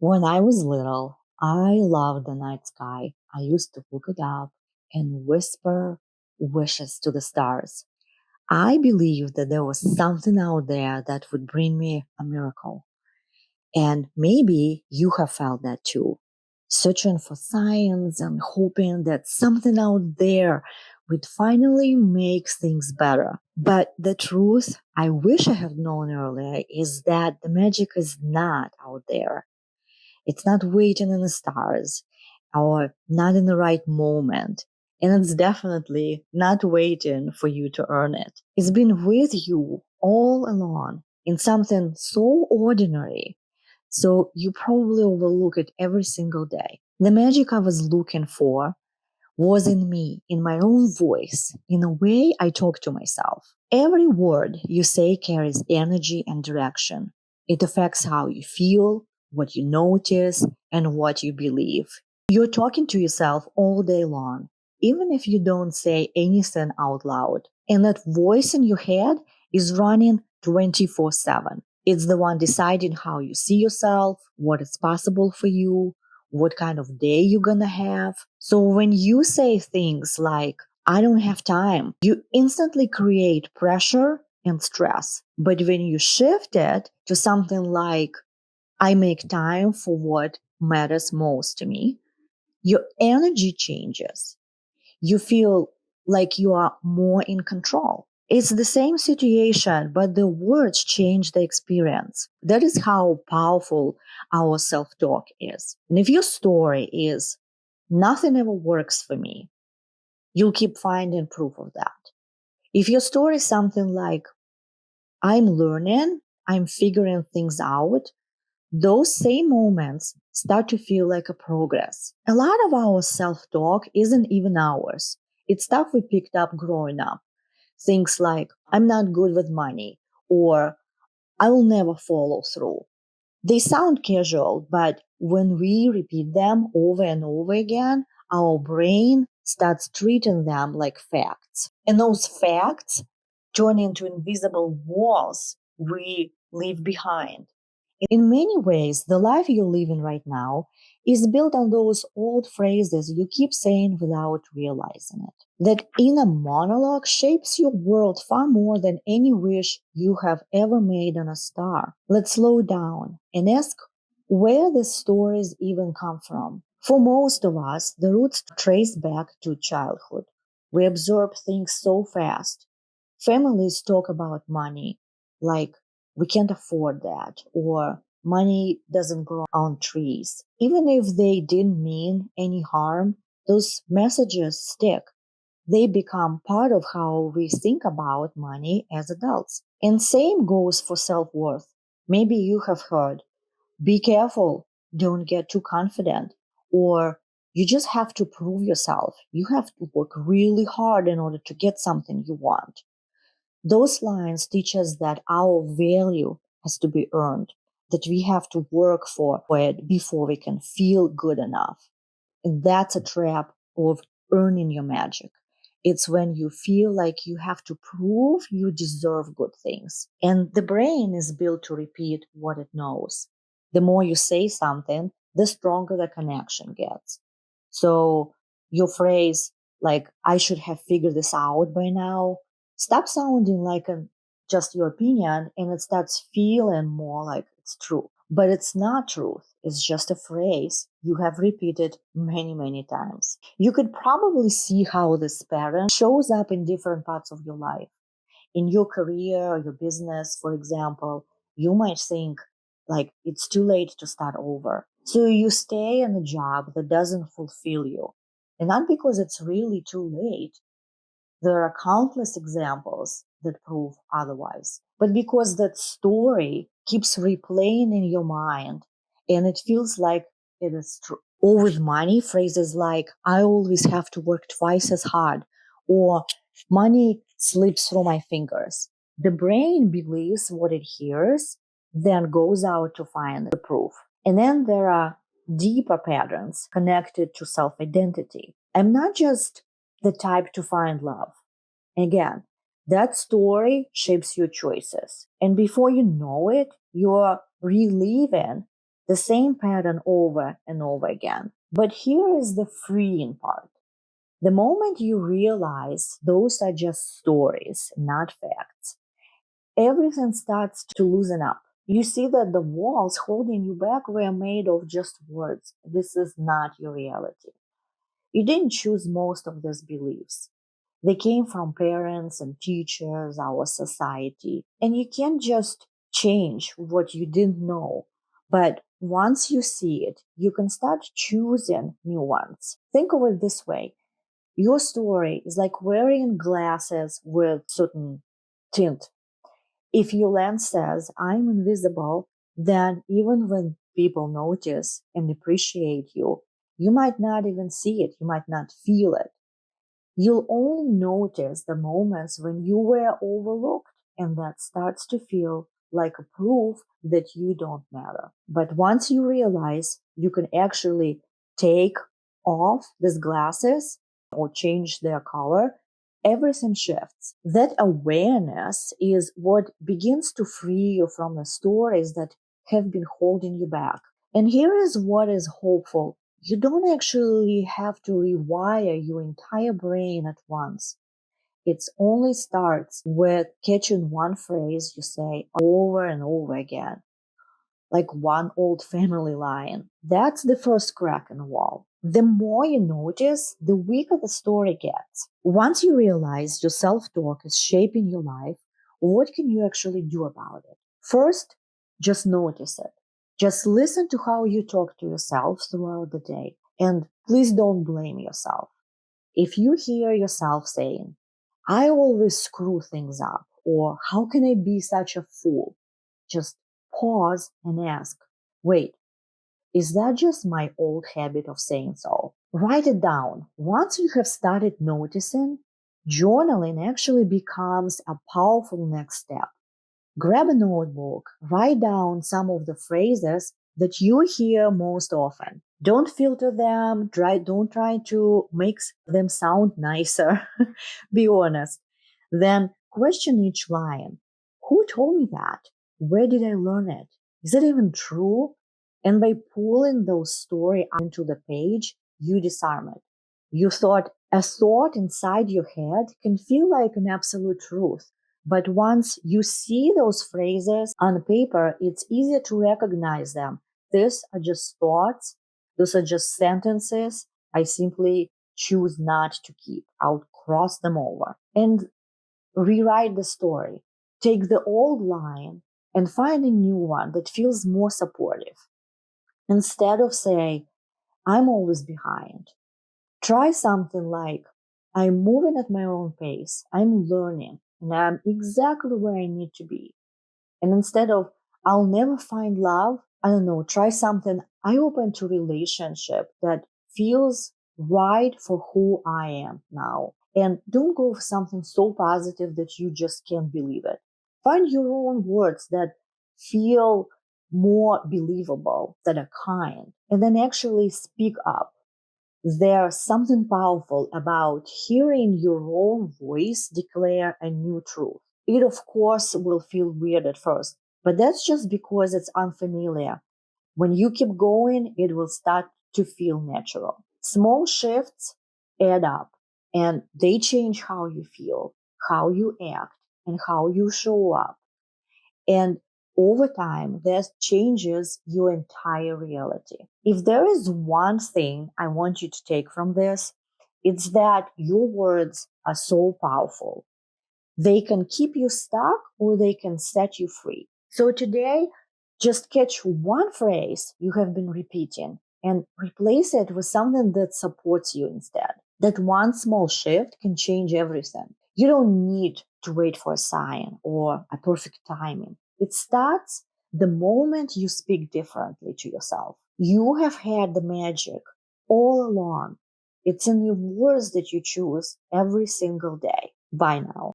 When I was little, I loved the night sky. I used to look it up and whisper wishes to the stars. I believed that there was something out there that would bring me a miracle. And maybe you have felt that too. Searching for signs and hoping that something out there would finally make things better. But the truth I wish I had known earlier is that the magic is not out there. It's not waiting in the stars or not in the right moment. And it's definitely not waiting for you to earn it. It's been with you all along in something so ordinary. So you probably overlook it every single day. The magic I was looking for was in me, in my own voice, in the way I talk to myself. Every word you say carries energy and direction. It affects how you feel, what you notice, and what you believe. You're talking to yourself all day long, even if you don't say anything out loud. And that voice in your head is running 24/7. It's the one deciding how you see yourself, what is possible for you, what kind of day you're gonna have. So when you say things like, I don't have time, you instantly create pressure and stress. But when you shift it to something like, I make time for what matters most to me, your energy changes. You feel like you are more in control. It's the same situation, but the words change the experience. That is how powerful our self talk is. And if your story is, nothing ever works for me, you'll keep finding proof of that. If your story is something like, I'm learning, I'm figuring things out, those same moments start to feel like a progress. A lot of our self talk isn't even ours. It's stuff we picked up growing up. Things like, I'm not good with money, or I will never follow through. They sound casual, but when we repeat them over and over again, our brain starts treating them like facts. And those facts turn into invisible walls we leave behind. In many ways, the life you're living right now is built on those old phrases you keep saying without realizing it. That inner monologue shapes your world far more than any wish you have ever made on a star. Let's slow down and ask where the stories even come from. For most of us, the roots trace back to childhood. We absorb things so fast. Families talk about money like we can't afford that, or money doesn't grow on trees. Even if they didn't mean any harm, those messages stick. They become part of how we think about money as adults. And same goes for self-worth. Maybe you have heard, be careful, don't get too confident, or you just have to prove yourself. You have to work really hard in order to get something you want. Those lines teach us that our value has to be earned, that we have to work for it before we can feel good enough. And that's a trap of earning your magic. It's when you feel like you have to prove you deserve good things. And the brain is built to repeat what it knows. The more you say something, the stronger the connection gets. So your phrase, like, I should have figured this out by now, stop sounding like just your opinion, and it starts feeling more like it's true. But it's not truth. It's just a phrase you have repeated many, many times. You could probably see how this pattern shows up in different parts of your life. In your career or your business, for example, you might think like it's too late to start over. So you stay in a job that doesn't fulfill you. And not because it's really too late. There are countless examples that prove otherwise. But because that story keeps replaying in your mind and it feels like it is true. Or with money, phrases like, I always have to work twice as hard, or money slips through my fingers. The brain believes what it hears, then goes out to find the proof. And then there are deeper patterns connected to self identity. I'm not just the type to find love. Again, that story shapes your choices. And before you know it, you're reliving the same pattern over and over again. But here is the freeing part. The moment you realize those are just stories, not facts, everything starts to loosen up. You see that the walls holding you back were made of just words. This is not your reality. You didn't choose most of these beliefs. They came from parents and teachers, our society. And you can't just change what you didn't know. But once you see it, you can start choosing new ones. Think of it this way. Your story is like wearing glasses with certain tint. If your lens says, I'm invisible, then even when people notice and appreciate you, you might not even see it. You might not feel it. You'll only notice the moments when you were overlooked, and that starts to feel like a proof that you don't matter. But once you realize you can actually take off these glasses or change their color, everything shifts. That awareness is what begins to free you from the stories that have been holding you back. And here is what is hopeful. You don't actually have to rewire your entire brain at once. It only starts with catching one phrase you say over and over again, like one old family line. That's the first crack in the wall. The more you notice, the weaker the story gets. Once you realize your self-talk is shaping your life, what can you actually do about it? First, just notice it. Just listen to how you talk to yourself throughout the day. And please don't blame yourself. If you hear yourself saying, I always screw things up, or how can I be such a fool? Just pause and ask, wait, is that just my old habit of saying so? Write it down. Once you have started noticing, journaling actually becomes a powerful next step. Grab a notebook, write down some of the phrases that you hear most often. Don't filter them, don't try to make them sound nicer. Be honest. Then question each line. Who told me that? Where did I learn it? Is it even true? And by pulling those stories into the page, you disarm it. You thought a thought inside your head can feel like an absolute truth. But once you see those phrases on paper, it's easier to recognize them. These are just thoughts. Those are just sentences I simply choose not to keep. I'll cross them over and rewrite the story. Take the old line and find a new one that feels more supportive. Instead of saying, I'm always behind, try something like, I'm moving at my own pace, I'm learning, and I'm exactly where I need to be. And instead of, I'll never find love, I don't know, try something, I open to relationship that feels right for who I am now. And don't go for something so positive that you just can't believe it. Find your own words that feel more believable, that are kind, and then actually speak up. There's something powerful about hearing your own voice declare a new truth. It, of course, will feel weird at first, but that's just because it's unfamiliar. When you keep going, it will start to feel natural. Small shifts add up, and they change how you feel, how you act, and how you show up. And over time, that changes your entire reality. If there is one thing I want you to take from this, it's that your words are so powerful. They can keep you stuck or they can set you free. So today, just catch one phrase you have been repeating and replace it with something that supports you instead. That one small shift can change everything. You don't need to wait for a sign or a perfect timing. It starts the moment you speak differently to yourself. You have had the magic all along. It's in the words that you choose every single day. Bye now.